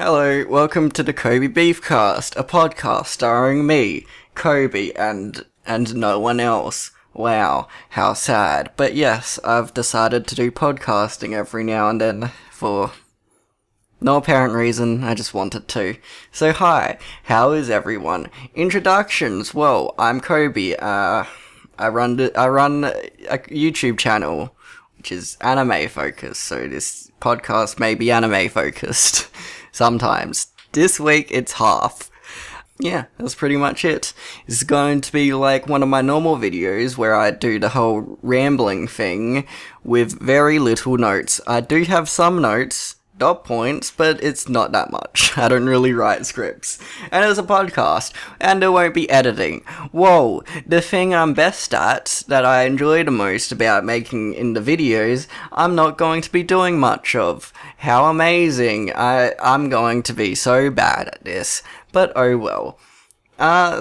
Hello, welcome to the Kobe Beefcast, a podcast starring me, Kobe, and no one else. Wow, how sad. But yes, I've decided to do podcasting every now and then for no apparent reason, I just wanted to. So hi, how is everyone? Introductions, well, I'm Kobe, I run a YouTube channel, which is anime focused, so this podcast may be anime focused. Sometimes. This week, it's half. Yeah, that's pretty much it. It's going to be like one of my normal videos where I do the whole rambling thing with very little notes. I do have some notes, dot points, but it's not that much. I don't really write scripts. And it's a podcast, and there won't be editing. Whoa, the thing I'm best at, that I enjoy the most about making in the videos, I'm not going to be doing much of. How amazing. I'm going to be so bad at this. But oh well.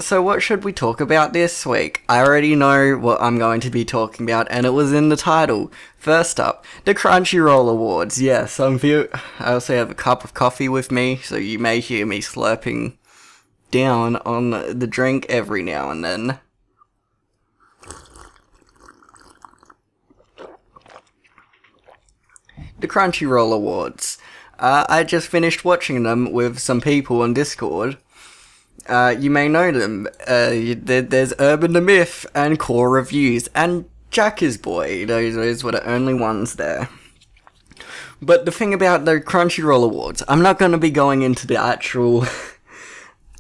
So what should we talk about this week? I already know what I'm going to be talking about, and it was in the title. First up, the Crunchyroll Awards. Yes, I also have a cup of coffee with me, so you may hear me slurping down on the drink every now and then. The Crunchyroll Awards. I just finished watching them with some people on Discord. You may know them. There's Urban the Myth and Core Reviews and Jacka's Boy. Those were the only ones there. But the thing about the Crunchyroll Awards, I'm not going to be going into the actual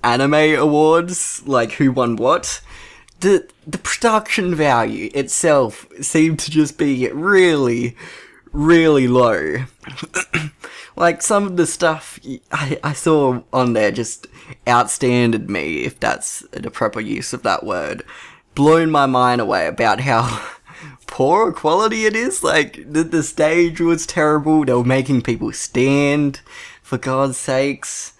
anime awards, like who won what. The production value itself seemed to just be really, really low. Like, some of the stuff I saw on there just outstanded me, if that's the proper use of that word. Blown my mind away about how poor quality it is. Like, the stage was terrible. They were making people stand, for God's sakes.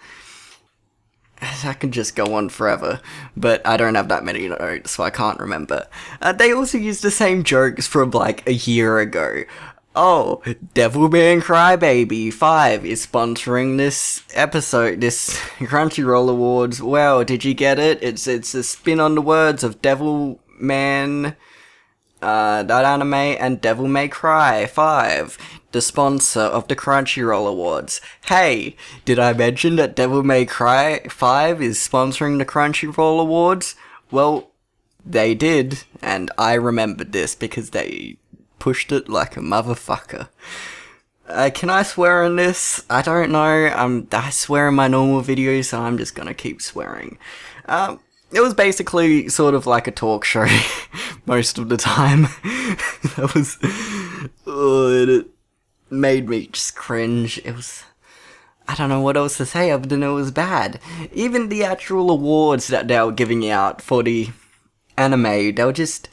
I could just go on forever, but I don't have that many notes, so I can't remember. They also used the same jokes from, like, a year ago. Oh, Devilman Crybaby 5 is sponsoring this episode, this Crunchyroll Awards. Wow, did you get it? It's a spin on the words of Devilman, that anime, and Devil May Cry 5, the sponsor of the Crunchyroll Awards. Hey, did I mention that Devil May Cry 5 is sponsoring the Crunchyroll Awards? Well, they did, and I remembered this because they pushed it like a motherfucker. Can I swear in this? I don't know. I swear in my normal videos, so I'm just gonna keep swearing. It was basically sort of like a talk show most of the time. That was... it made me just cringe. It was... I don't know what else to say other than it was bad. Even the actual awards that they were giving out for the anime, they were just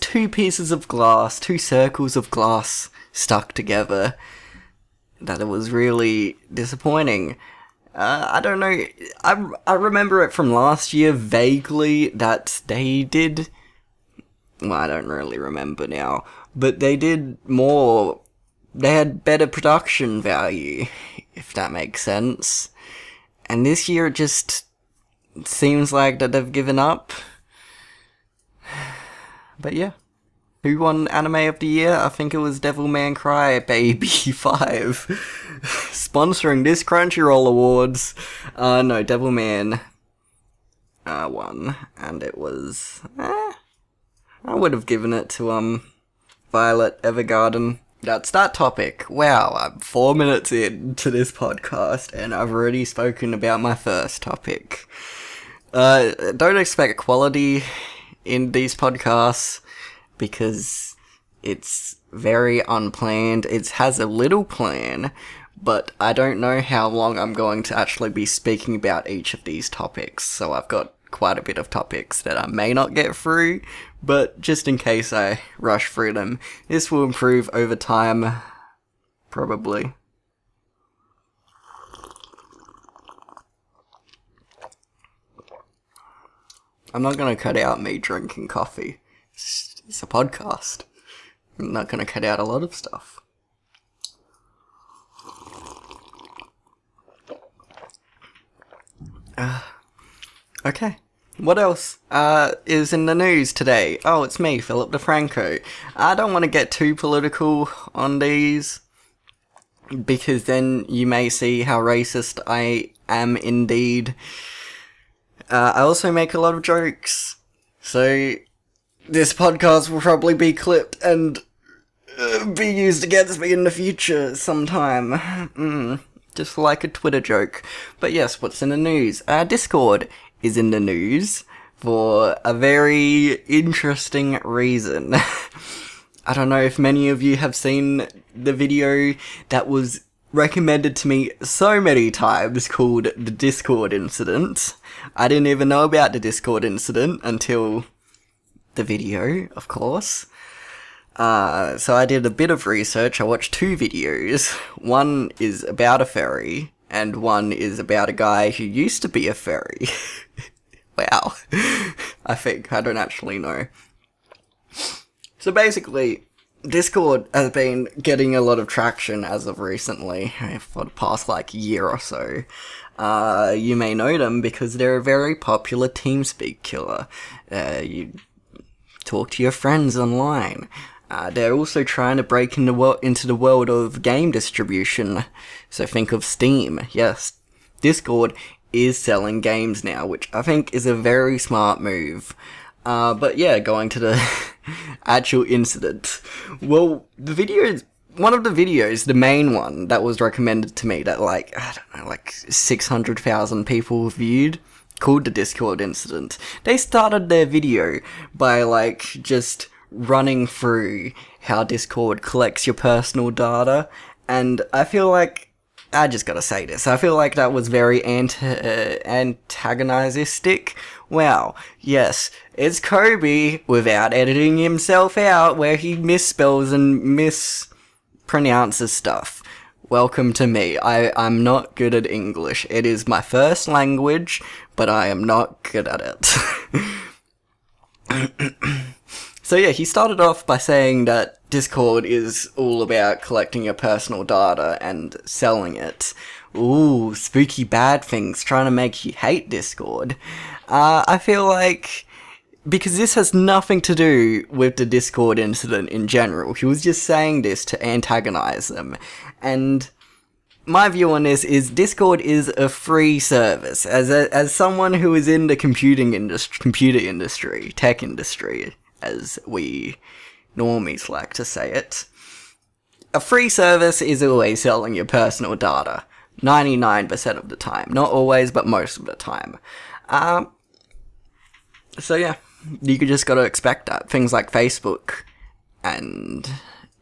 two pieces of glass, two circles of glass stuck together. That it was really disappointing. I don't know, I remember it from last year vaguely that they did... Well, I don't really remember now. But they did more... They had better production value, if that makes sense. And this year it just seems like that they've given up. But yeah. Who won Anime of the Year? I think it was Devilman Crybaby 5. Sponsoring this Crunchyroll Awards. No, Devilman won. And it was... I would have given it to, Violet Evergarden. That's that topic. Wow, I'm 4 minutes into this podcast, and I've already spoken about my first topic. Don't expect quality in these podcasts, because it's very unplanned. It has a little plan, but I don't know how long I'm going to actually be speaking about each of these topics, so I've got quite a bit of topics that I may not get through, but just in case I rush through them, this will improve over time, probably. I'm not gonna cut out me drinking coffee. It's a podcast. I'm not gonna cut out a lot of stuff. Okay. What else is in the news today? Oh, it's me, Philip DeFranco. I don't want to get too political on these, because then you may see how racist I am indeed. I also make a lot of jokes, so this podcast will probably be clipped and be used against me in the future sometime. Just like a Twitter joke. But yes, what's in the news? Discord is in the news for a very interesting reason. I don't know if many of you have seen the video that was recommended to me so many times called The Discord Incident. I didn't even know about the Discord incident until the video, of course. So I did a bit of research. I watched 2 videos. One is about a fairy, and one is about a guy who used to be a fairy. Wow. I think. I don't actually know. So basically, Discord has been getting a lot of traction as of recently, for the past, year or so. You may know them because they're a very popular TeamSpeak killer. You talk to your friends online. They're also trying to break into the world of game distribution. So think of Steam. Yes, Discord is selling games now, which I think is a very smart move. But yeah, going to the actual incident. Well, one of the videos, the main one that was recommended to me that 600,000 people viewed, called the Discord incident. They started their video by just running through how Discord collects your personal data, and I feel like, I just gotta say this, I feel like that was very antagonistic. Wow, yes, it's Kobe without editing himself out where he misspells and mispronounces stuff. Welcome to me. I'm not good at English. It is my first language, but I am not good at it. So yeah, he started off by saying that Discord is all about collecting your personal data and selling it. Ooh, spooky bad things trying to make you hate Discord. I feel like, because this has nothing to do with the Discord incident in general, he was just saying this to antagonize them. And my view on this is Discord is a free service. As someone who is in the computer industry, tech industry, as we normies like to say it, a free service is always selling your personal data. 99% of the time. Not always, but most of the time. So yeah, you just gotta expect that. Things like Facebook and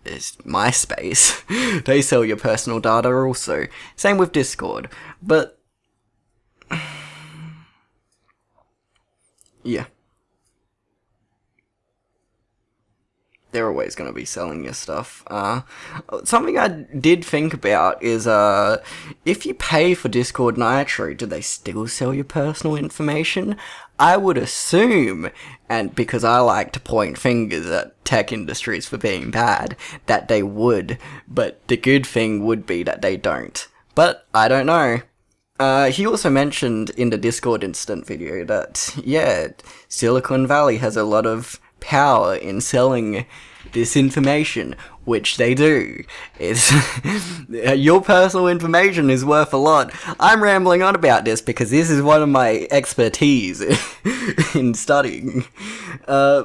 MySpace, they sell your personal data also. Same with Discord. But yeah, they're always going to be selling your stuff. Something I did think about is, if you pay for Discord Nitro, do they still sell your personal information? I would assume, and because I like to point fingers at tech industries for being bad, that they would, but the good thing would be that they don't. But I don't know. He also mentioned in the Discord incident video that, yeah, Silicon Valley has a lot of power in selling this information, which they do. It's your personal information is worth a lot. I'm rambling on about this because this is one of my expertise in studying. Yeah,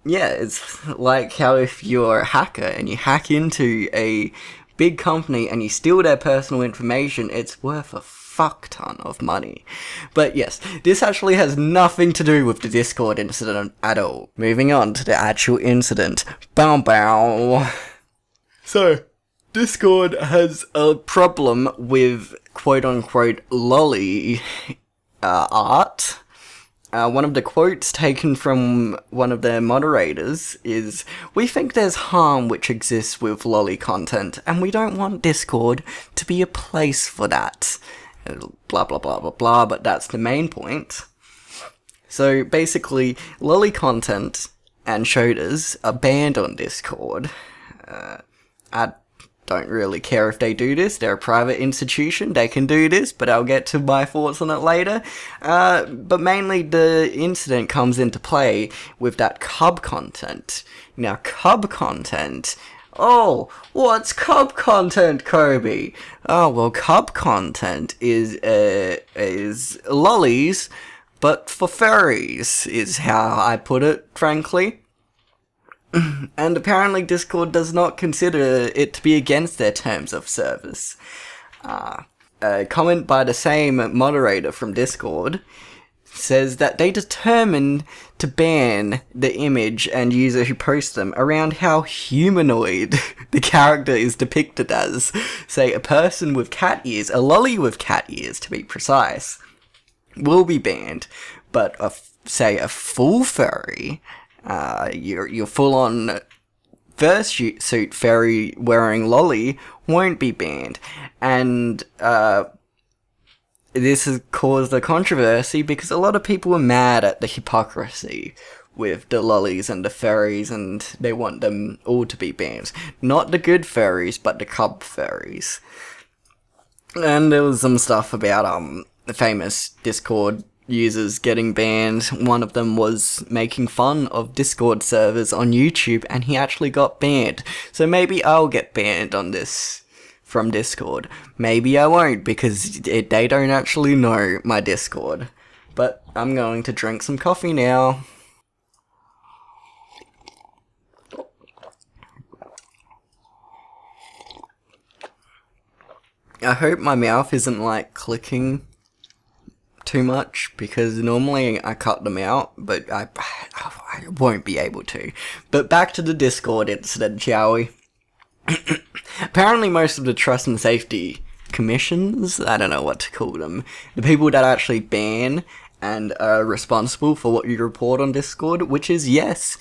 it's like how if you're a hacker and you hack into a big company and you steal their personal information, it's worth a fuck ton of money. But yes, this actually has nothing to do with the Discord incident at all. Moving on to the actual incident. Bow bow. So, Discord has a problem with quote-unquote lolly art. One of the quotes taken from one of their moderators is, "We think there's harm which exists with lolly content, and we don't want Discord to be a place for that." Blah blah blah blah blah, but that's the main point. So basically, lolly content and shouters are banned on Discord. I don't really care if they do this. They're a private institution. They can do this, but I'll get to my thoughts on it later. But mainly the incident comes into play with that cub content. Now, cub content... Oh, what's cub content, Kobe? Oh, well, cub content is lollies, but for furries, is how I put it, frankly. And apparently Discord does not consider it to be against their terms of service. A comment by the same moderator from Discord says that they determined to ban the image and user who posts them around how humanoid the character is depicted as. Say, a person with cat ears, a lolly with cat ears to be precise, will be banned, but say a full furry, your full-on fursuit furry wearing lolly won't be banned. And this has caused a controversy because a lot of people are mad at the hypocrisy with the lollies and the furries, and they want them all to be banned. Not the good furries, but the cub furries. And there was some stuff about the famous Discord users getting banned. One of them was making fun of Discord servers on YouTube, and he actually got banned. So maybe I'll get banned on this from Discord. Maybe I won't, because they don't actually know my Discord. But I'm going to drink some coffee now. I hope my mouth isn't like clicking too much, because normally I cut them out, but I won't be able to. But back to the Discord incident, shall we? Apparently most of the trust and safety commissions, I don't know what to call them, the people that actually ban and are responsible for what you report on Discord, which is, yes,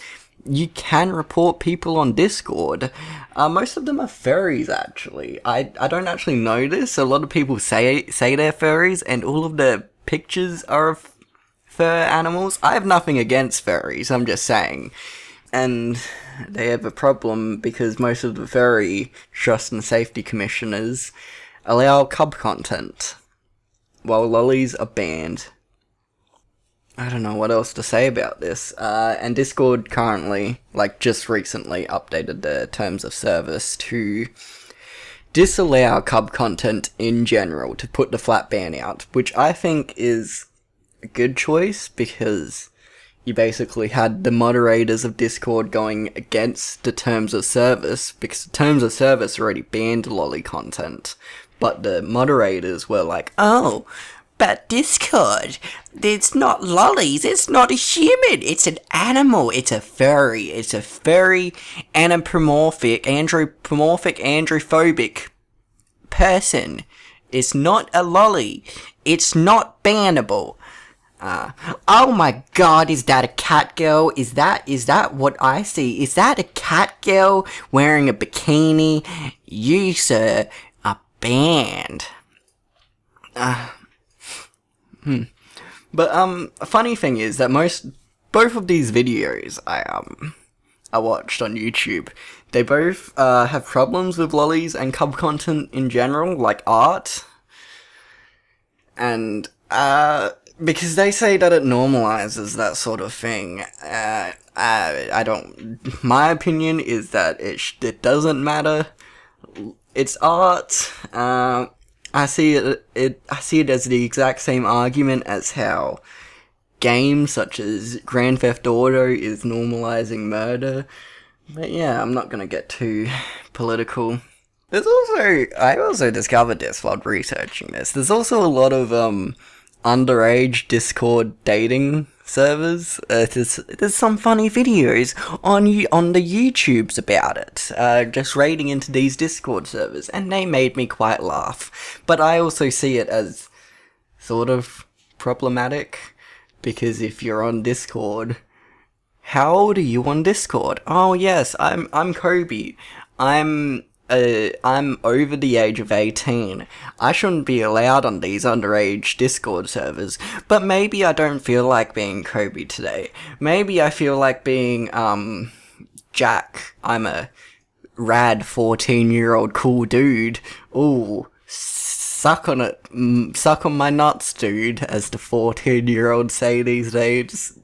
you can report people on Discord. Most of them are furries, actually. I don't actually know this. A lot of people say they're furries, and all of their pictures are of fur animals. I have nothing against furries, I'm just saying. And they have a problem because most of the furry trust and safety commissioners allow cub content, while lollies are banned. I don't know what else to say about this. And Discord currently, like just recently, updated their terms of service to disallow cub content in general, to put the flat ban out, which I think is a good choice, because you basically had the moderators of Discord going against the terms of service, because the terms of service already banned lolly content, but the moderators were like, oh, but Discord, it's not lollies, it's not a human, it's an animal, it's a furry anthropomorphic, androphobic person. It's not a lolly, it's not bannable. Oh my god, is that a cat girl? Is that what I see? Is that a cat girl wearing a bikini? You, sir, are banned. But, a funny thing is that both of these videos I watched on YouTube, they both, have problems with lollies and cub content in general, like art. And, because they say that it normalizes that sort of thing. I don't. My opinion is that it doesn't matter. It's art. I see it as the exact same argument as how games such as Grand Theft Auto is normalizing murder. But yeah, I'm not gonna get too political. I also discovered this while researching this. There's also a lot of underage Discord dating servers. There's some funny videos on the YouTubes about it, just raiding into these Discord servers, and they made me quite laugh. But I also see it as sort of problematic, because if you're on Discord, how old are you on Discord? Oh yes, I'm Kobe. I'm over the age of 18. I shouldn't be allowed on these underage Discord servers, but maybe I don't feel like being Kobe today. Maybe I feel like being, Jack. I'm a rad 14-year-old cool dude. Ooh, suck on it, suck on my nuts, dude, as the 14-year-olds say these days.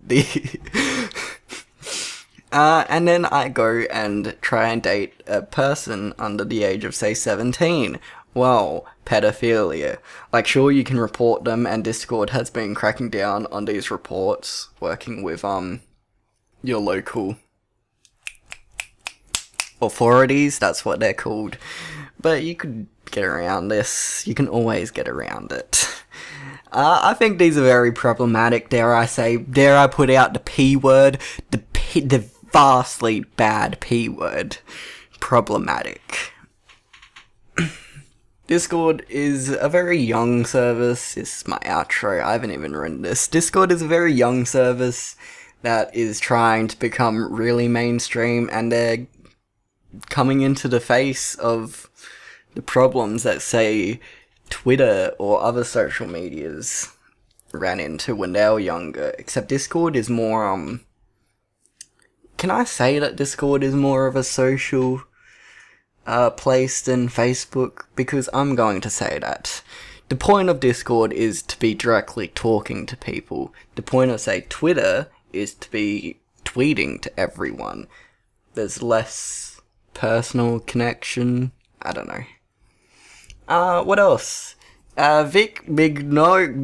And then I go and try and date a person under the age of, say, 17. Well, pedophilia. Like, sure, you can report them, and Discord has been cracking down on these reports, working with, your local authorities, that's what they're called. But you could get around this. You can always get around it. I think these are very problematic, dare I put out the P word, the vastly bad P word. Problematic. Discord is a very young service. This is my outro. I haven't even written this. Discord is a very young service that is trying to become really mainstream, and they're coming into the face of the problems that, say, Twitter or other social medias ran into when they were younger. Except Discord is more, can I say that Discord is more of a social place than Facebook? Because I'm going to say that. The point of Discord is to be directly talking to people. The point of, say, Twitter is to be tweeting to everyone. There's less personal connection. I don't know. What else? Vic Mignogna,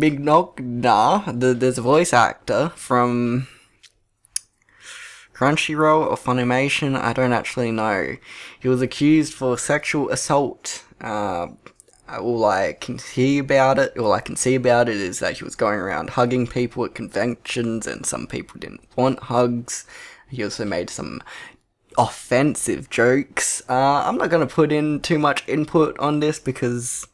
there's a voice actor from Crunchyroll or Funimation, I don't actually know. He was accused for sexual assault. All I can see about it is that he was going around hugging people at conventions, and some people didn't want hugs. He also made some offensive jokes. I'm not going to put in too much input on this because,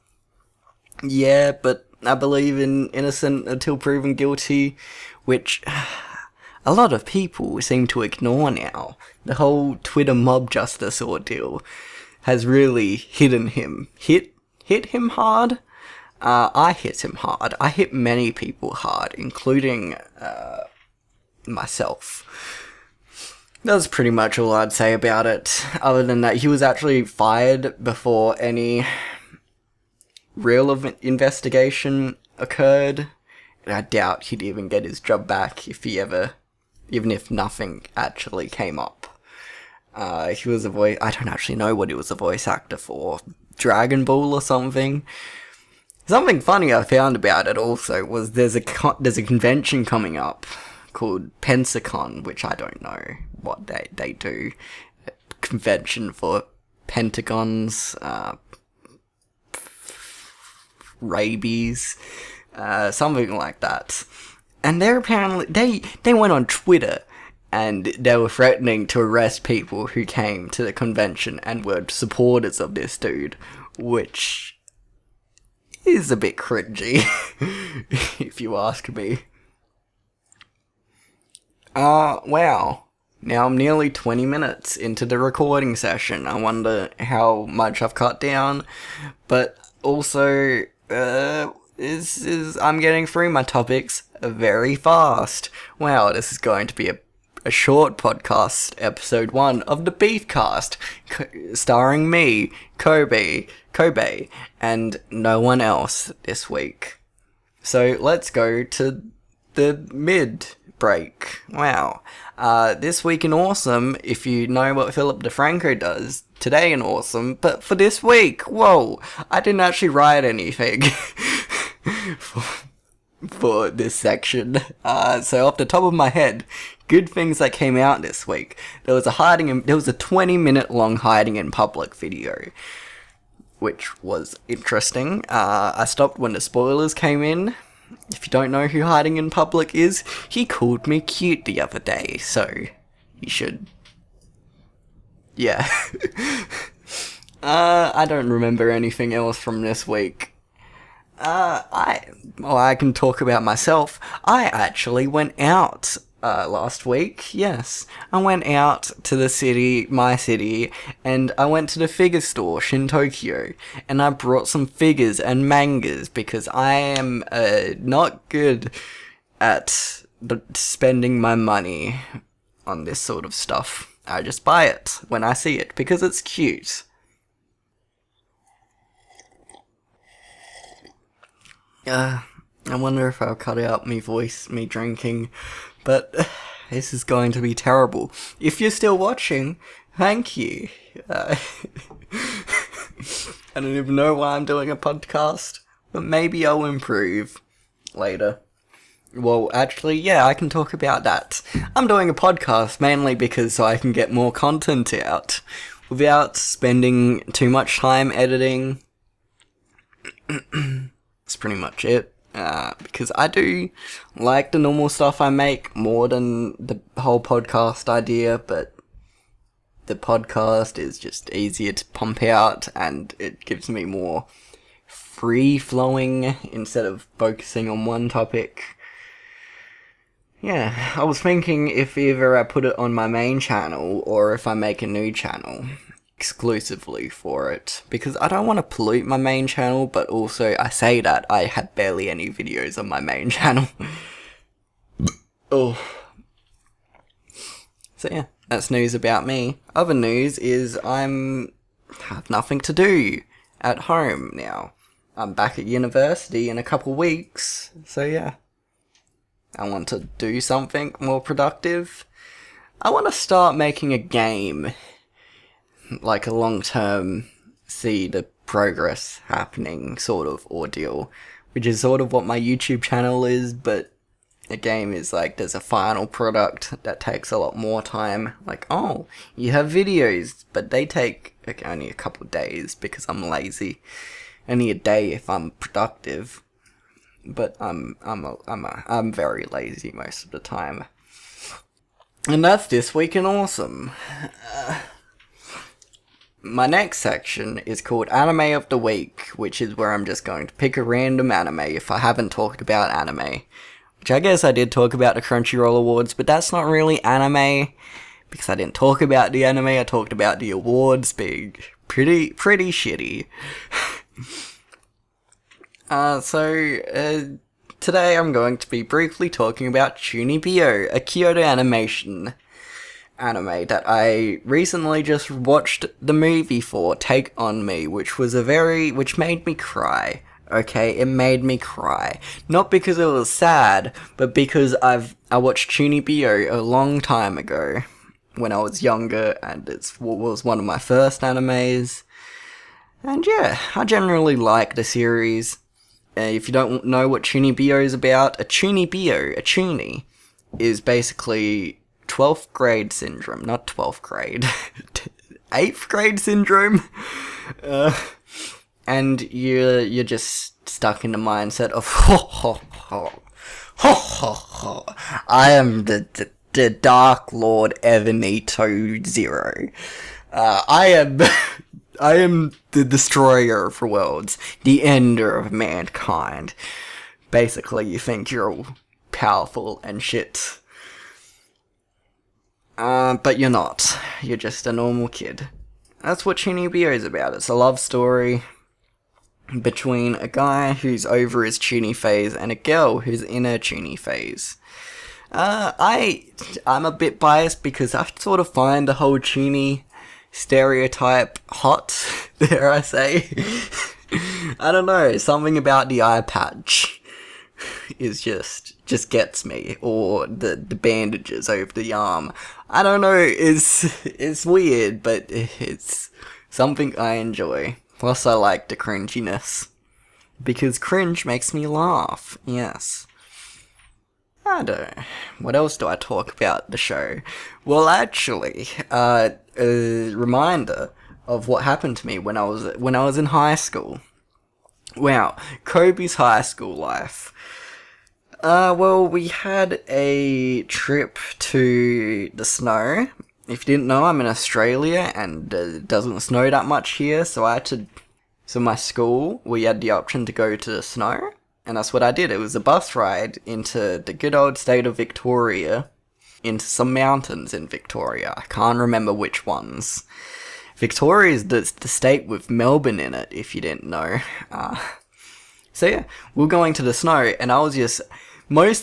yeah, but I believe in innocent until proven guilty, which a lot of people seem to ignore now. The whole Twitter mob justice ordeal has really hit him hard. I hit him hard. I hit many people hard, including myself. That's pretty much all I'd say about it. Other than that, he was actually fired before any real investigation occurred. And I doubt he'd even get his job back even if nothing actually came up. He was I don't actually know what he was a voice actor for. Dragon Ball or something. Something funny I found about it also was there's a convention coming up called Pensacon, which I don't know what they do. A convention for pentagons, rabies, something like that. And they're apparently they went on Twitter and they were threatening to arrest people who came to the convention and were supporters of this dude, which is a bit cringy, if you ask me. Wow. Now I'm nearly 20 minutes into the recording session. I wonder how much I've cut down, but also, I'm getting through my topics very fast. Wow, this is going to be a short podcast, episode 1 of the Beefcast, starring me, Kobe, and no one else this week. So let's go to the mid-break. Wow. This week in Awesome, if you know what Philip DeFranco does, today in Awesome, but for this week, whoa, I didn't actually write anything for this section. So off the top of my head, good things that came out this week. There was a 20-minute long hiding in public video, which was interesting. I stopped when the spoilers came in. If you don't know who Hiding in Public is, he called me cute the other day, so you should. Yeah. I don't remember anything else from this week. I can talk about myself. I actually went out last week. Yes, I went out to my city, and I went to the figure store, Shintokyo, and I brought some figures and mangas because I am not good at spending my money on this sort of stuff. I just buy it when I see it, because it's cute. I wonder if I'll cut out me voice, me drinking, but this is going to be terrible. If you're still watching, thank you. I don't even know why I'm doing a podcast, but maybe I'll improve later. Well, actually, yeah, I can talk about that. I'm doing a podcast mainly because so I can get more content out without spending too much time editing. That's pretty much it. Because I do like the normal stuff I make more than the whole podcast idea, but the podcast is just easier to pump out and it gives me more free-flowing instead of focusing on one topic. Yeah, I was thinking if either I put it on my main channel or if I make a new channel exclusively for it, because I don't want to pollute my main channel, but also I say that I have barely any videos on my main channel. Oh. So yeah, that's news about me. Other news is I have nothing to do at home now. I'm back at university in a couple weeks, so yeah. I want to do something more productive. I want to start making a game. Like a long-term, see the progress happening sort of ordeal. Which is sort of what my YouTube channel is, but a game is like, there's a final product that takes a lot more time. Like, oh, you have videos, but they take only a couple of days because I'm lazy. Only a day if I'm productive. But I'm very lazy most of the time. And that's this week in awesome. My next section is called Anime of the Week, which is where I'm just going to pick a random anime if I haven't talked about anime. Which I guess I did talk about the Crunchyroll Awards, but that's not really anime, because I didn't talk about the anime, I talked about the awards being pretty shitty. Today I'm going to be briefly talking about Chunibyo, a Kyoto Animation anime that I recently just watched the movie for, Take On Me, which made me cry. Okay, it made me cry. Not because it was sad, but because I watched Chunibyo a long time ago, when I was younger, and it was one of my first animes. And yeah, I generally like the series. If you don't know what Chunibyo is about, a chunie, is basically 12th grade syndrome, not 12th grade, 8th grade syndrome, and you're just stuck in the mindset of, I am the Dark Lord Evanito Zero, I am the destroyer of worlds, the ender of mankind. Basically, you think you're all powerful and shit. But you're not. You're just a normal kid. That's what Chunibyo is about. It's a love story between a guy who's over his chunie phase and a girl who's in her chunie phase. I'm a bit biased because I sort of find the whole chunie stereotype hot, dare I say. I don't know, something about the eye patch is just gets me, or the bandages over the arm. I don't know, it's weird, but it's something I enjoy. Plus I like the cringiness, because cringe makes me laugh, yes. I don't know. What else do I talk about the show? Well, actually, a reminder of what happened to me when I was in high school. Wow, Kobe's high school life. Well, we had a trip to the snow. If you didn't know, I'm in Australia, and it doesn't snow that much here, so my school, we had the option to go to the snow. And that's what I did. It was a bus ride into the good old state of Victoria, into some mountains in Victoria. I can't remember which ones. Victoria is the state with Melbourne in it, if you didn't know. So yeah, we were going to the snow, and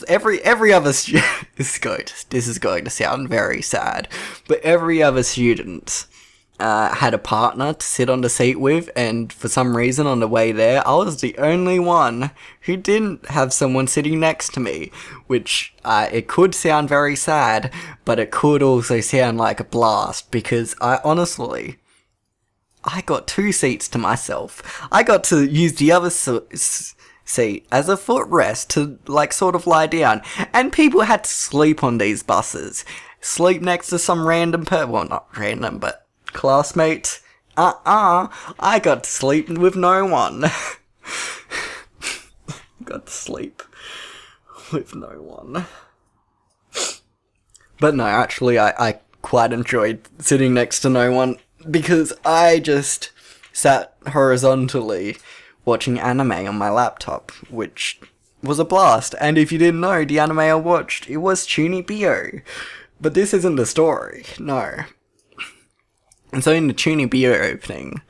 every other this is going to sound very sad, but every other student had a partner to sit on the seat with, and for some reason on the way there, I was the only one who didn't have someone sitting next to me, which it could sound very sad, but it could also sound like a blast, because I got 2 seats to myself. I got to use the other seat as a footrest to, like, sort of lie down, and people had to sleep on these buses. Sleep next to some random well, not random, but classmate. I got to sleep with no one. Got to sleep with no one. But no, actually, I quite enjoyed sitting next to no one, because I just sat horizontally watching anime on my laptop, which was a blast. And if you didn't know, the anime I watched, it was Chunibyo. But this isn't the story, no. And so in the Chunibyo opening,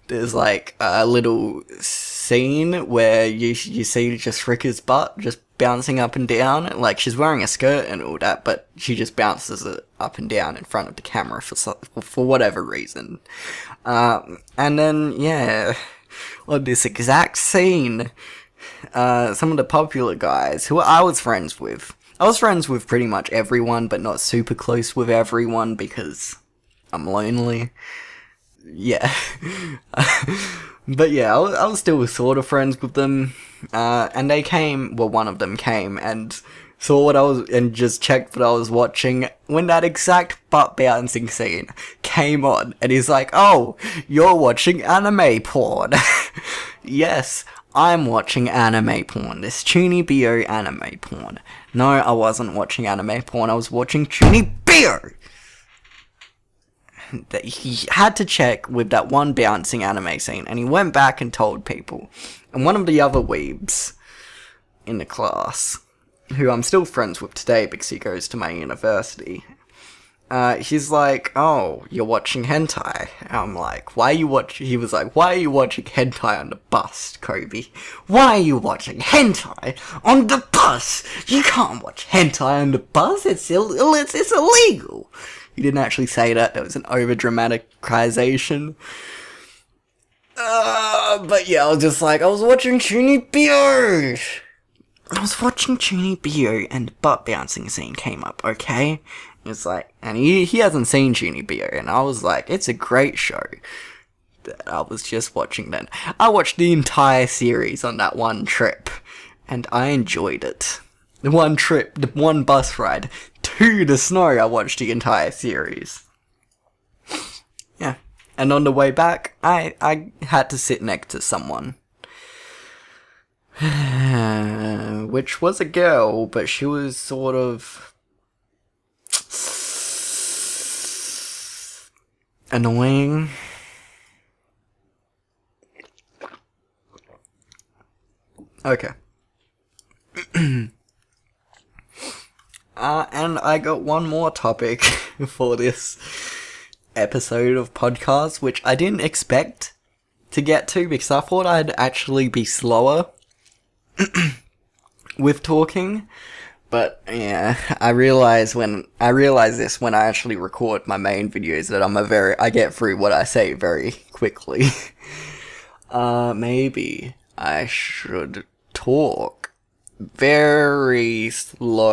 there's like a little scene where you see just Rika's butt just bouncing up and down. Like, she's wearing a skirt and all that, but she just bounces it up and down in front of the camera for whatever reason. And then, yeah, on this exact scene, some of the popular guys who I was friends with pretty much everyone, but not super close with everyone because I'm lonely. Yeah. But yeah, I was still sort of friends with them. And they came, well, one of them came and saw what I was, and just checked what I was watching when that exact butt bouncing scene came on. And he's like, "Oh, you're watching anime porn." Yes, I'm watching anime porn. This Chunibyo anime porn. No, I wasn't watching anime porn. I was watching Chunibyo. That he had to check with that one bouncing anime scene, and he went back and told people. And one of the other weebs in the class, who I'm still friends with today because he goes to my university, he's like, "Oh, you're watching hentai?" And I'm like, he was like, "Why are you watching hentai on the bus, Kobe? Why are you watching hentai on the bus? You can't watch hentai on the bus, it's illegal." He didn't actually say that, there was an over-dramatization. But yeah, I was just like, I was watching Chunibyo! And the butt bouncing scene came up, okay? It's like, and he hasn't seen Chunibyo, and I was like, it's a great show that I was just watching then. I watched the entire series on that one trip, and I enjoyed it. The one bus ride to the snow, I watched the entire series. Yeah. And on the way back, I had to sit next to someone. Which was a girl, but she was sort of annoying. Okay. And I got one more topic for this episode of podcast, which I didn't expect to get to because I thought I'd actually be slower with talking. But yeah, I realize this when I actually record my main videos that I get through what I say very quickly. Maybe I should talk very slowly,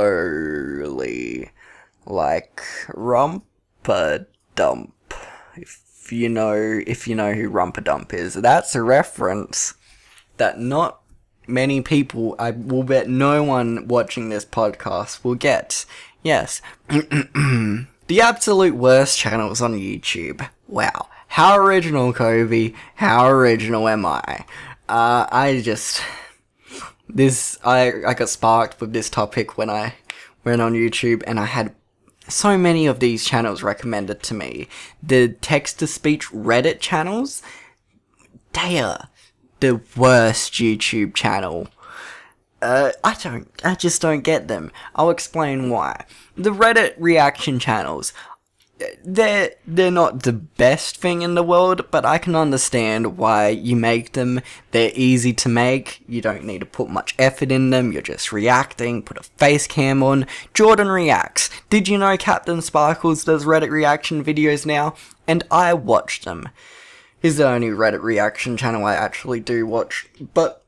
like Rumpa-Dump. If you know who Rumpa-Dump is, that's a reference that not many people, I will bet no one watching this podcast will get. Yes. The absolute worst channels on YouTube. Wow. How original, Kobe. How original am I? I got sparked with this topic when I went on YouTube, and I had so many of these channels recommended to me. The text-to-speech Reddit channels, they are the worst YouTube channel. I just don't get them. I'll explain why. The Reddit reaction channels, they're not the best thing in the world, but I can understand why you make them. They're easy to make. You don't need to put much effort in them. You're just reacting. Put a face cam on. Jordan reacts. Did you know Captain Sparkles does Reddit reaction videos now? And I watch them. He's the only Reddit reaction channel I actually do watch. But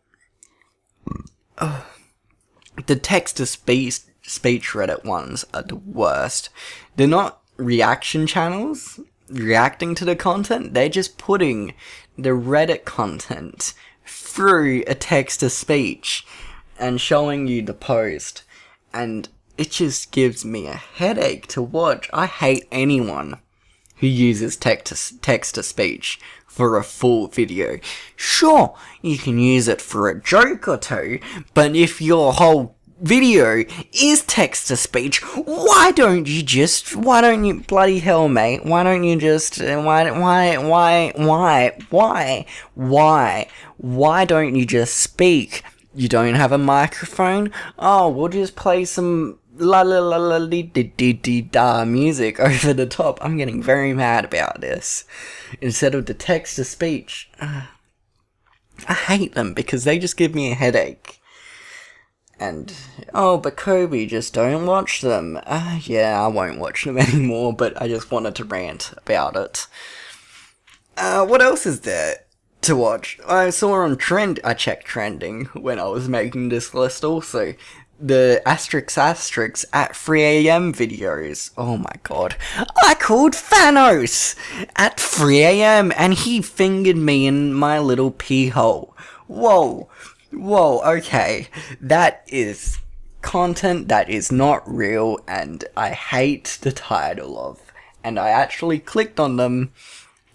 the text-to-speech Reddit ones are the worst. They're not reaction channels reacting to the content. They're just putting the Reddit content through a text-to-speech and showing you the post. And it just gives me a headache to watch. I hate anyone who uses text-to-speech for a full video. Sure, you can use it for a joke or two, but if your whole video is text-to-speech, why don't you bloody hell, mate, why don't you just, why don't you just speak? You don't have a microphone? Oh, we'll just play some la la la la dee dee dee dee da music over the top. I'm getting very mad about this. Instead of the text-to-speech, I hate them because they just give me a headache. And, but Kobe, just don't watch them. Yeah, I won't watch them anymore, but I just wanted to rant about it. What else is there to watch? I saw on I checked trending when I was making this list also. The asterisk at 3 AM videos. Oh my god. I called Thanos at 3 AM and he fingered me in my little pee hole. Whoa, okay. That is content that is not real and I hate the title of. And I actually clicked on them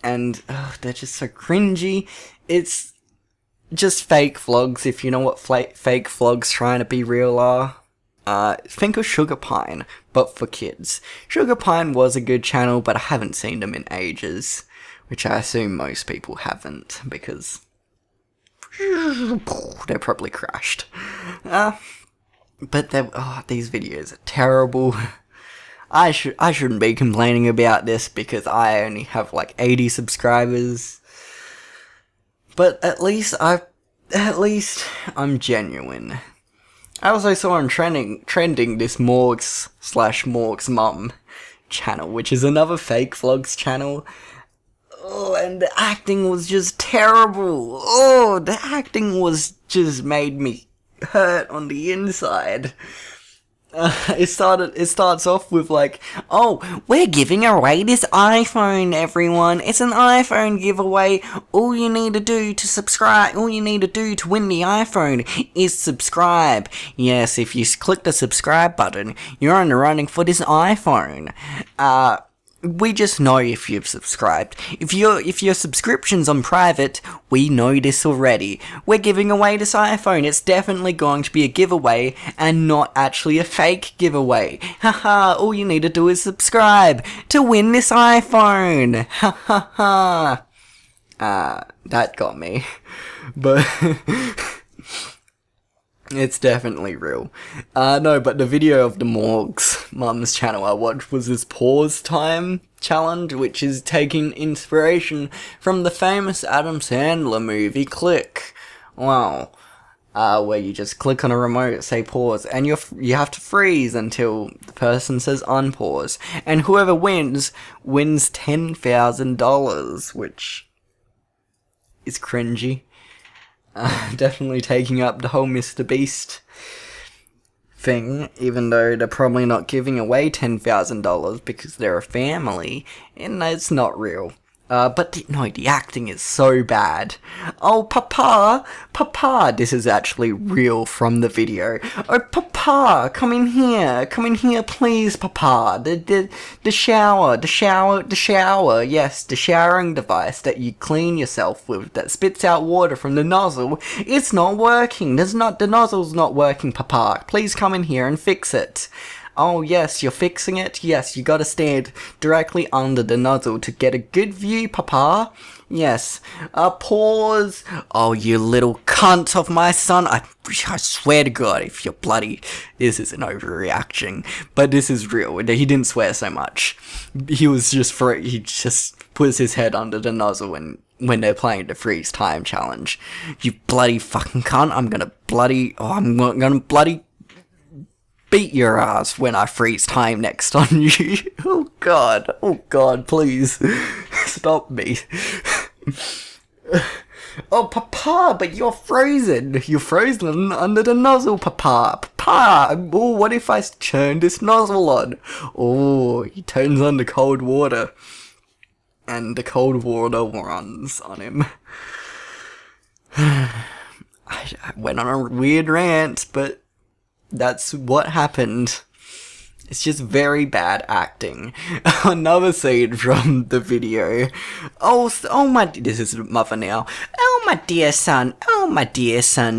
and they're just so cringy. It's just fake vlogs, if you know what fake vlogs trying to be real are. Think of Sugar Pine, but for kids. Sugar Pine was a good channel, but I haven't seen them in ages. Which I assume most people haven't, because they're probably crashed. But these videos are terrible. I shouldn't be complaining about this because I only have like 80 subscribers. But at least I'm genuine. I also saw on trending this Morgs/Morgs Mum channel, which is another fake vlogs channel. Oh, and the acting was just terrible. Oh, the acting was just made me hurt on the inside. It starts off with like, oh, we're giving away this iPhone, everyone. It's an iPhone giveaway. All you need to do to win the iPhone is subscribe. Yes, if you click the subscribe button, you're in the running for this iPhone. We just know if you've subscribed. If your subscription's on private, we know this already. We're giving away this iPhone. It's definitely going to be a giveaway and not actually a fake giveaway. Haha, all you need to do is subscribe to win this iPhone. Ha ha ha. That got me. But it's definitely real. No, but the video of the Morgs Mum's channel I watched was this pause time challenge, which is taking inspiration from the famous Adam Sandler movie Click. Wow. Where you just click on a remote, say pause, and you have to freeze until the person says unpause. And whoever wins $10,000, which is cringy. Definitely taking up the whole Mr. Beast thing, even though they're probably not giving away $10,000 because they're a family, and it's not real. But the acting is so bad. Oh, Papa, this is actually real from the video. Oh, Papa, come in here, please, Papa. The shower, yes, the showering device that you clean yourself with that spits out water from the nozzle, it's not working. The nozzle's not working, Papa. Please come in here and fix it. Oh yes, you're fixing it? Yes, you gotta stand directly under the nozzle to get a good view, Papa. Yes. Pause. Oh, you little cunt of my son. I swear to God, if you're bloody... This is an overreaction, but this is real. He didn't swear so much. He was just... He just puts his head under the nozzle when they're playing the freeze time challenge. You bloody fucking cunt. I'm gonna bloody beat your ass when I freeze time next on you. Oh god, please. Stop me. Oh, Papa, but you're frozen. You're frozen under the nozzle, Papa. Papa, oh, what if I turn this nozzle on? Oh, he turns on the cold water. And the cold water runs on him. I went on a weird rant, but that's what happened. It's just very bad acting. Another scene from the video. Oh my, this is mother now. Oh my dear son,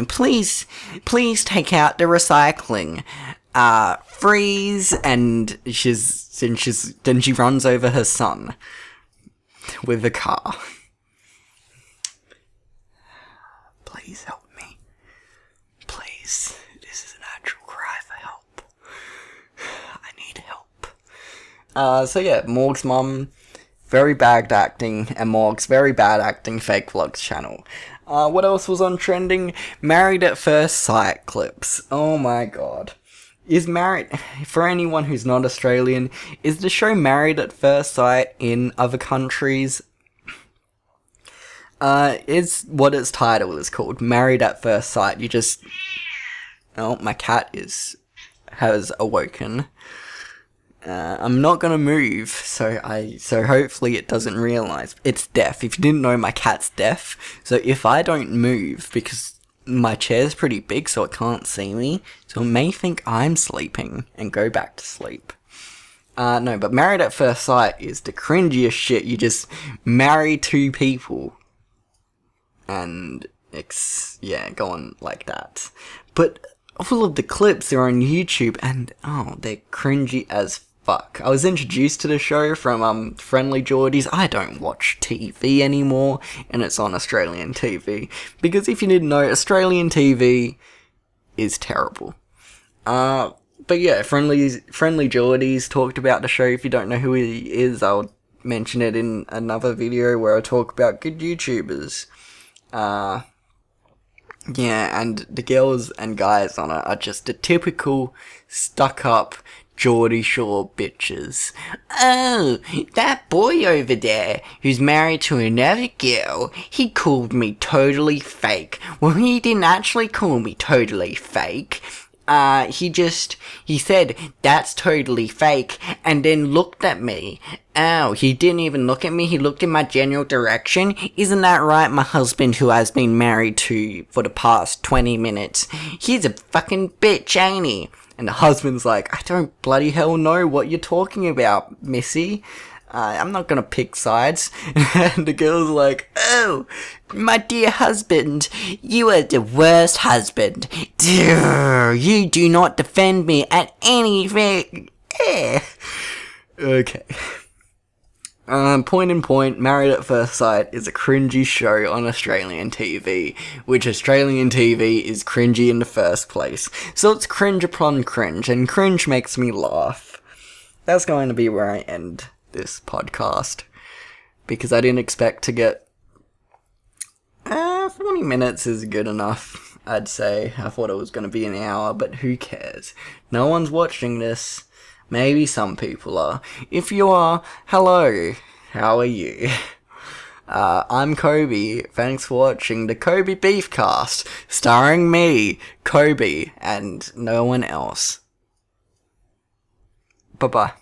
please take out the recycling. Freeze, and then she runs over her son with the car. Please help me. Please. This is an actual cry for help. I need help. So yeah, Morg's mum, very bad acting, and Morg's very bad acting fake vlogs channel. What else was on trending? Married at First Sight clips. Oh my god. For anyone who's not Australian, is the show Married at First Sight in other countries? It's what its title is called, Married at First Sight. You just... Oh, my cat has awoken. I'm not gonna move, so hopefully it doesn't realise. It's deaf. If you didn't know, my cat's deaf, so if I don't move, because my chair's pretty big so it can't see me, so it may think I'm sleeping and go back to sleep. No, but Married at First Sight is the cringiest shit. You just marry two people and go on like that. But all of the clips are on YouTube and they're cringy as fuck. I was introduced to the show from Friendly Geordies. I don't watch TV anymore, and it's on Australian TV. Because if you didn't know, Australian TV is terrible. But yeah, Friendly Geordies talked about the show. If you don't know who he is, I'll mention it in another video where I talk about good YouTubers. Yeah, and the girls and guys on it are just the typical stuck-up Geordie Shore bitches. Oh, that boy over there who's married to another girl, he called me totally fake. Well, he didn't actually call me totally fake. He said, that's totally fake, and then looked at me. Oh, he didn't even look at me, he looked in my general direction? Isn't that right, my husband who I've been married to for the past 20 minutes? He's a fucking bitch, ain't he? And the husband's like, I don't bloody hell know what you're talking about, missy. I'm not gonna pick sides. And the girl's like, oh, my dear husband, you are the worst husband. You do not defend me at any rate. Okay. Point in point, Married at First Sight is a cringy show on Australian TV, which Australian TV is cringy in the first place. So it's cringe upon cringe, and cringe makes me laugh. That's going to be where I end this podcast, because I didn't expect to get 40 minutes is good enough, I'd say. I thought it was going to be an hour, but who cares? No one's watching this. Maybe some people are. If you are, hello, how are you? I'm Kobe. Thanks for watching the Kobe Beefcast, starring me, Kobe, and no one else. Bye-bye.